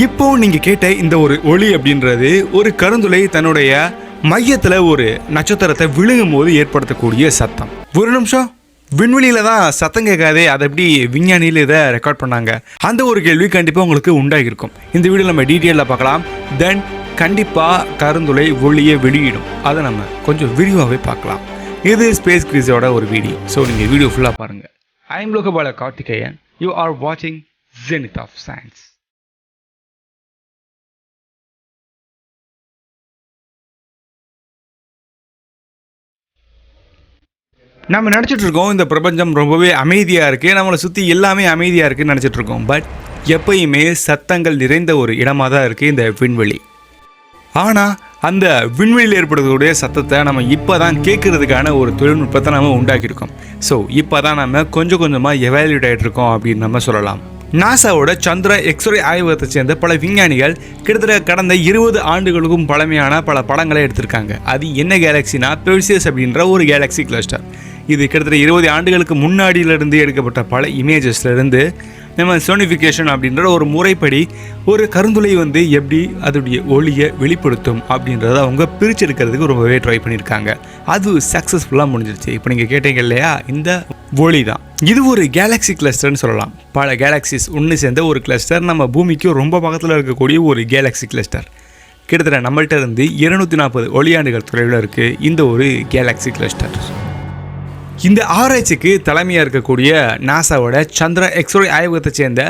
இப்போ நீங்க கேட்ட இந்த ஒரு ஒளி அப்படின்றது ஒரு கருந்துளை தன்னுடைய மையத்துல ஒரு நட்சத்திரத்தை விழுங்கும் போது ஏற்படுத்தக்கூடிய சத்தம். ஒரு நிமிஷம், விண்வெளியில தான் சத்தம் கேட்காதே, அதை எப்படி விஞ்ஞானியில் இதை ரெக்கார்ட் பண்ணாங்க? அந்த ஒரு கேள்வி கண்டிப்பாக உங்களுக்கு உண்டாகிருக்கும். இந்த வீடியோ நம்ம டீட்டெயிலில் பார்க்கலாம். தென் கண்டிப்பாக கருந்துளை ஒளியை வெளியிடும், அதை நம்ம கொஞ்சம் விரிவாகவே பார்க்கலாம். இது ஸ்பேஸ் குவிஸோட ஒரு வீடியோ. ஸோ நீங்கள் வீடியோ ஃபுல்லாக பாருங்கள். I am Logabala Karthikeyan. You are வாட்சிங் Zenith of Science. நம்ம நினச்சிட்டு இருக்கோம் இந்த பிரபஞ்சம் ரொம்பவே அமைதியாக இருக்குது, நம்மளை சுற்றி எல்லாமே அமைதியாக இருக்குதுன்னு நினச்சிட்டு இருக்கோம். பட் எப்பயுமே சத்தங்கள் நிறைந்த ஒரு இடமாக தான் இருக்குது இந்த விண்வெளி. ஆனால் அந்த விண்வெளியில் ஏற்படக்கூடிய சத்தத்தை நம்ம இப்போ தான் கேட்குறதுக்கான ஒரு தொழில்நுட்பத்தை நம்ம உண்டாக்கியிருக்கோம். ஸோ இப்போ தான் நம்ம கொஞ்சம் கொஞ்சமாக எவாலுவேட் ஆகிட்டு இருக்கோம் அப்படின்னு நம்ம சொல்லலாம். நாசாவோட சந்திர எக்ஸ்ரே ஆய்வகத்தை சேர்ந்த பல விஞ்ஞானிகள் கிட்டத்தட்ட கடந்த 20 ஆண்டுகளுக்கும் பழமையான பல படங்களை எடுத்திருக்காங்க. அது என்ன கேலக்சினா, பெர்சியஸ் அப்படின்ற ஒரு கேலக்சி கிளஸ்டர். இது கிட்டத்தட்ட 20 ஆண்டுகளுக்கு முன்னாடியிலிருந்து எடுக்கப்பட்ட பல இமேஜஸ்லேருந்து நம்ம சோனிஃபிகேஷன் அப்படின்ற ஒரு முறைப்படி ஒரு கருந்துளை எப்படி அதோடைய ஒளியை வெளிப்படுத்தும் அப்படின்றத அவங்க பிரிச்செடுக்கிறதுக்கு ரொம்பவே ட்ரை பண்ணியிருக்காங்க. அது சக்ஸஸ்ஃபுல்லாக முடிஞ்சிருச்சு. இப்போ நீங்கள் கேட்டீங்க இல்லையா, இந்த ஒளி தான். இது ஒரு கேலக்சி கிளஸ்டர்னு சொல்லலாம். பல கேலக்சிஸ் ஒன்று சேர்ந்த ஒரு கிளஸ்டர். நம்ம பூமிக்கு ரொம்ப பக்கத்தில் இருக்கக்கூடிய ஒரு கேலக்சி கிளஸ்டர். கிட்டத்தட்ட நம்மள்கிட்ட இருந்து 240 ஒளியாண்டுகள் தொலைவில் இருக்குது இந்த ஒரு கேலக்சி கிளஸ்டர். இந்த ஆராய்ச்சிக்கு தலைமையாக இருக்கக்கூடிய நாசாவோட சந்திர எக்ஸ்ரே ஆய்வகத்தை சேர்ந்த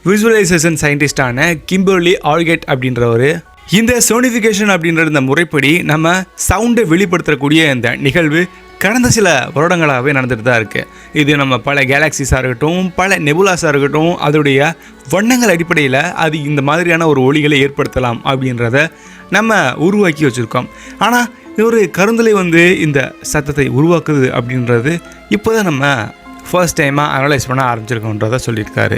விசுவலைசேஷன் சயின்டிஸ்டான கிம்பர்லி ஆர்கெட் அப்படின்றவர் இந்த சோனிஃபிகேஷன் அப்படின்ற இந்த முறைப்படி நம்ம சவுண்டை வெளிப்படுத்தக்கூடிய இந்த நிகழ்வு கடந்த சில வருடங்களாகவே நடந்துட்டு தான் இருக்குது. இது நம்ம பல கேலக்சிஸாக இருக்கட்டும், பல நெபுலாஸாக இருக்கட்டும், அதோடைய வண்ணங்கள் அடிப்படையில் அது இந்த மாதிரியான ஒரு ஒளிகளை ஏற்படுத்தலாம் அப்படின்றத நம்ம உருவாக்கி வச்சுருக்கோம். ஆனால் ஒரு கருந்துளை இந்த சத்தத்தை உருவாக்குது அப்படின்றது இப்போ தான் நம்ம ஃபர்ஸ்ட் டைமாக அனலைஸ் பண்ண ஆரம்பிச்சிருக்கோன்றதை சொல்லியிருக்காரு.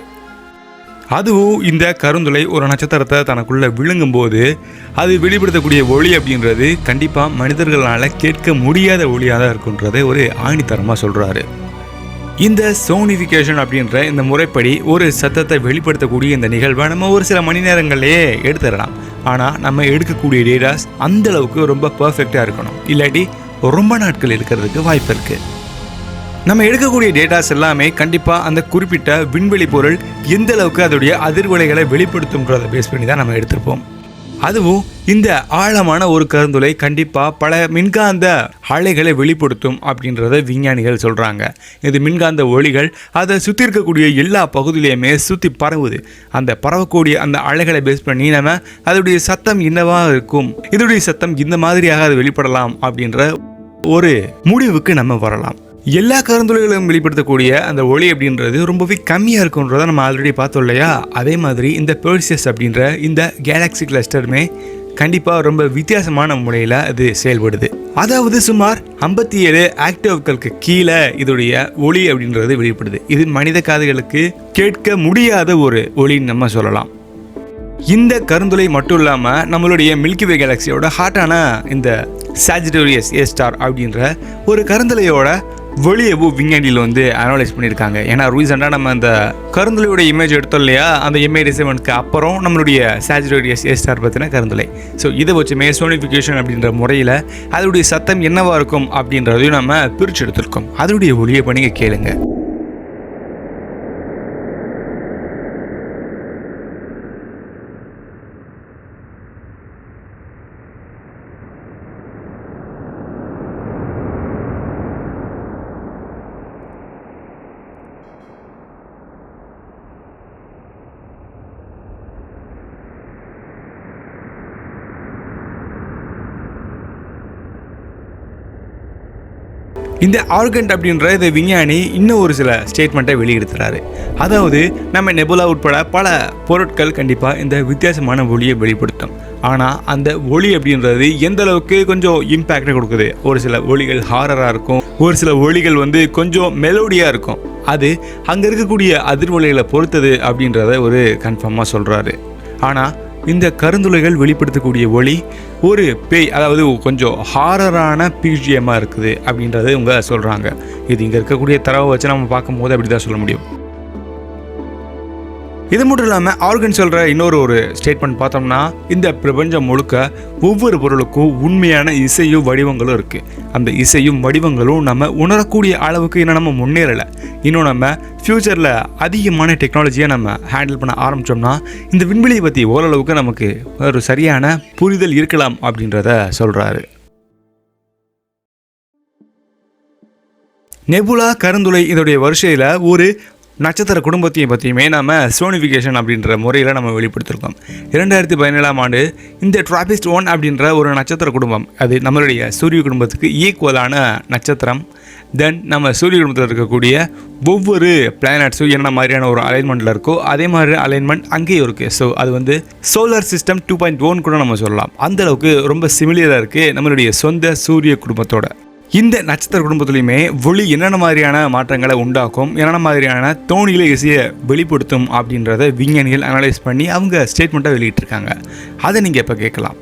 அதுவும் இந்த கருந்துளை ஒரு நட்சத்திரத்தை தனக்குள்ளே விழுங்கும்போது அது வெளிப்படுத்தக்கூடிய ஒளி அப்படின்றது கண்டிப்பாக மனிதர்களால் கேட்க முடியாத ஒளியாக தான் இருக்குன்றதை ஒரு ஆணித்தரமாக சொல்கிறாரு. இந்த சோனிஃபிகேஷன் அப்படின்ற இந்த முறைப்படி ஒரு சத்தத்தை வெளிப்படுத்தக்கூடிய இந்த நிகழ்வை நம்ம ஒரு சில மணி நேரங்கள்லேயே எடுத்துடலாம். ஆனால் நம்ம எடுக்கக்கூடிய டேட்டாஸ் அந்தளவுக்கு ரொம்ப பர்ஃபெக்டாக இருக்கணும், இல்லாட்டி ரொம்ப நாட்கள் இருக்கிறதுக்கு வாய்ப்பு இருக்குது. நம்ம எடுக்கக்கூடிய டேட்டாஸ் எல்லாமே கண்டிப்பாக அந்த குறிப்பிட்ட விண்வெளி பொருள் எந்த அளவுக்கு அதோடைய அதிர்வலைகளை வெளிப்படுத்தும்ன்றதை பேஸ் பண்ணி தான் நம்ம எடுத்திருப்போம். அதுவும் இந்த ஆழமான ஒரு கருந்துளை கண்டிப்பாக பல மின்காந்த அலைகளை வெளிப்படுத்தும் அப்படின்றத விஞ்ஞானிகள் சொல்கிறாங்க. இது மின்காந்த ஒளிகள் அதை சுற்றி இருக்கக்கூடிய எல்லா பகுதியிலையுமே சுற்றி பரவுது. அந்த பரவக்கூடிய அந்த அலைகளை பேஸ் பண்ணி நம்ம அதோடைய சத்தம் என்னவாக இருக்கும், இதோடைய சத்தம் இந்த மாதிரியாக அது வெளிப்படலாம் அப்படின்ற ஒரு முடிவுக்கு நம்ம வரலாம். எல்லா கருந்துளைகளும் வெளிப்படுத்தக்கூடிய அந்த ஒளி அப்படின்றது ரொம்பவே கம்மியாக இருக்குன்றதை நம்ம ஆல்ரெடி பார்த்தோம் இல்லையா. அதே மாதிரி இந்த பெர்சியஸ் அப்படின்ற இந்த கேலக்சி கிளஸ்டருமே கண்டிப்பாக ரொம்ப வித்தியாசமான முறையில் அது செயல்படுது. அதாவது சுமார் 57 ஆக்டேவ்களுக்கு கீழே இதோடைய ஒளி அப்படின்றது வெளிப்படுது. இது மனித காதுகளுக்கு கேட்க முடியாத ஒரு ஒளின்னு நம்ம சொல்லலாம். இந்த கருந்துளை மட்டும் இல்லாமல் நம்மளுடைய மில்கிவே கேலக்சியோட ஹாட்டான இந்த சாஜிட்டோரியஸ் ஏ ஸ்டார் அப்படின்ற ஒரு கருந்துளையோட ஒளியவும் விஞ்ஞானியில் அனலைஸ் பண்ணியிருக்காங்க. ஏன்னா ரீசெண்டாக நம்ம அந்த கருந்துளையோட இமேஜ் எடுத்தோம் இல்லையா, அந்த இமேஜ் அப்புறம் நம்மளுடைய சாஜிட்டோரியஸ் ஏ ஸ்டார் பற்றின கருந்துளை. ஸோ இதை வச்சுமே சோனிஃபிகேஷன் அப்படின்ற முறையில் அதோடைய சத்தம் என்னவாக இருக்கும் அப்படின்றதையும் நம்ம பிரித்து எடுத்திருக்கோம். அதோடைய ஒளியை பண்ணி கேளுங்க. இந்த ஆர்கண்ட் அப்படின்ற இந்த விஞ்ஞானி இன்னும் ஒரு சில ஸ்டேட்மெண்ட்டை வெளியிடுத்துறாரு. அதாவது நம்ம நெபுலா உட்பட பல பொருட்கள் கண்டிப்பாக இந்த வித்தியாசமான ஒளியை வெளிப்படுத்தும். ஆனால் அந்த ஒளி அப்படின்றது எந்த அளவுக்கு கொஞ்சம் இம்பேக்டை கொடுக்குது. ஒரு சில ஒளிகள் ஹாரராக இருக்கும், ஒரு சில ஒளிகள் கொஞ்சம் மெலோடியாக இருக்கும். அது அங்கே இருக்கக்கூடிய அதிர்வொலிகளை பொறுத்தது அப்படின்றத ஒரு கன்ஃபார்மாக சொல்கிறாரு. ஆனால் இந்த கருந்துளைகள் வெளிப்படுத்தக்கூடிய ஒளி ஒரு பேய், அதாவது கொஞ்சம் ஹாரரான பிஜிஎம்மாக இருக்குது அப்படின்றத இவங்க சொல்கிறாங்க. இது இங்கே இருக்கக்கூடிய தரவை வச்சு நம்ம பார்க்கும்போது அப்படி தான் சொல்ல முடியும். இது மட்டும் இல்லாமல் ஆர்கன் சொல்கிற இன்னொரு ஸ்டேட்மெண்ட் பார்த்தோம்னா, இந்த பிரபஞ்சம் முழுக்க ஒவ்வொரு பொருளுக்கும் உண்மையான இசையும் வடிவங்களும் இருக்குது. அந்த இசையும் வடிவங்களும் நம்ம உணரக்கூடிய அளவுக்கு இன்னும் நம்ம முன்னேறலை. இன்னும் நம்ம ஃப்யூச்சரில் அதிகமான டெக்னாலஜியை நம்ம ஹேண்டில் பண்ண ஆரம்பித்தோம்னா இந்த விண்வெளியை பற்றி ஓரளவுக்கு நமக்கு ஒரு சரியான புரிதல் இருக்கலாம் அப்படின்றத சொல்கிறாரு. நெபுலா கருந்துளை இதோடைய வரிசையில் ஒரு நட்சத்திர குடும்பத்தையும் பற்றியுமே நம்ம சோனிஃபிகேஷன் அப்படின்ற முறையில் நம்ம வெளிப்படுத்திருக்கோம். 2017ஆம் ஆண்டு இந்த ட்ராபிஸ்ட் 1 அப்படின்ற ஒரு நட்சத்திர குடும்பம், அது நம்மளுடைய சூரிய குடும்பத்துக்கு ஈக்குவலான நட்சத்திரம். தென் நம்ம சூரிய குடும்பத்தில் இருக்கக்கூடிய ஒவ்வொரு பிளானட்ஸும் என்ன மாதிரியான ஒரு அலைன்மெண்ட்டில் இருக்கோ அதே மாதிரி அலைன்மெண்ட் அங்கேயும் இருக்குது. ஸோ அது வந்து சோலார் சிஸ்டம் 2.1 கூட நம்ம சொல்லலாம். அந்தளவுக்கு ரொம்ப சிமிலியராக இருக்குது நம்மளுடைய சொந்த சூரிய குடும்பத்தோட. இந்த நட்சத்திர குடும்பத்துலையுமே ஒளி என்னென்ன மாதிரியான மாற்றங்களை உண்டாக்கும், என்னென்ன மாதிரியான தோணிகளை இசையை வெளிப்படுத்தும் அப்படின்றத விஞ்ஞானிகள் அனலைஸ் பண்ணி அவங்க ஸ்டேட்மெண்ட்டாக வெளியிட்டிருக்காங்க. அதை நீங்கள் இப்போ கேட்கலாம்.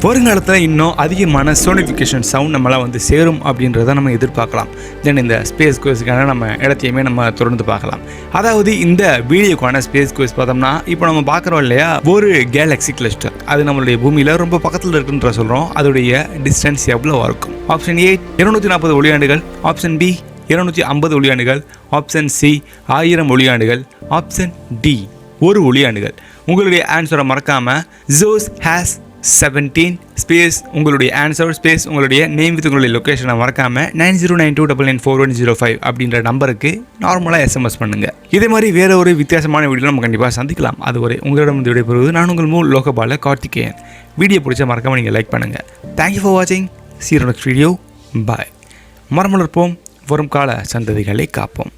வருங்காலத்தில் இன்னும் அதிகமான சோனிஃபிகேஷன் சவுண்ட் நம்மளாம் வந்து சேரும் அப்படின்றத நம்ம எதிர்பார்க்கலாம். தென் இந்த ஸ்பேஸ் கோர்ஸுக்கான நம்ம இடத்தையுமே நம்ம தொடர்ந்து பார்க்கலாம். அதாவது இந்த வீடியோக்கான ஸ்பேஸ் கோர்ஸ் பார்த்தோம்னா இப்போ நம்ம பார்க்குறோம் இல்லையா, ஒரு கேலக்ஸி கிளஸ்டர் அது நம்மளுடைய பூமியில் ரொம்ப பக்கத்தில் இருக்குன்ற சொல்கிறோம். அதோடைய டிஸ்டன்ஸ் எவ்வளோ இருக்கும்? ஆப்ஷன் ஏ 240 ஒளியாண்டுகள், ஆப்ஷன் பி 250 ஒளியாண்டுகள், ஆப்ஷன் சி 1000 ஒளியாண்டுகள், ஆப்ஷன் டி 1 ஒளியாண்டுகள். உங்களுடைய ஆன்சரை மறக்காமல் ஜோஸ் ஹேஸ் 17 ஸ்பேஸ் உங்களுடைய ஆன்சர் ஸ்பேஸ் உங்களுடைய நேம் வித் உங்களுடைய லொக்கேஷனை மறக்காமல் 9092994105 அப்படின்ற நம்பருக்கு நார்மலாக SMS பண்ணுங்கள். இதே மாதிரி வேறு ஒரு வித்தியாசமான வீடியோ நம்ம கண்டிப்பாக சந்திக்கலாம். அதுவரை உங்களிடம் வந்து விடைபெறுவது நான் உங்கள் மூல் லோகபால கார்த்திகேயன். வீடியோ பிடிச்ச மறக்காமல் நீங்கள் லைக் பண்ணுங்கள். தேங்க்யூ ஃபார் வாட்சிங். See you next video. Bye. மரமலர்ப்போம், வரும் கால சந்ததிகளை காப்போம்.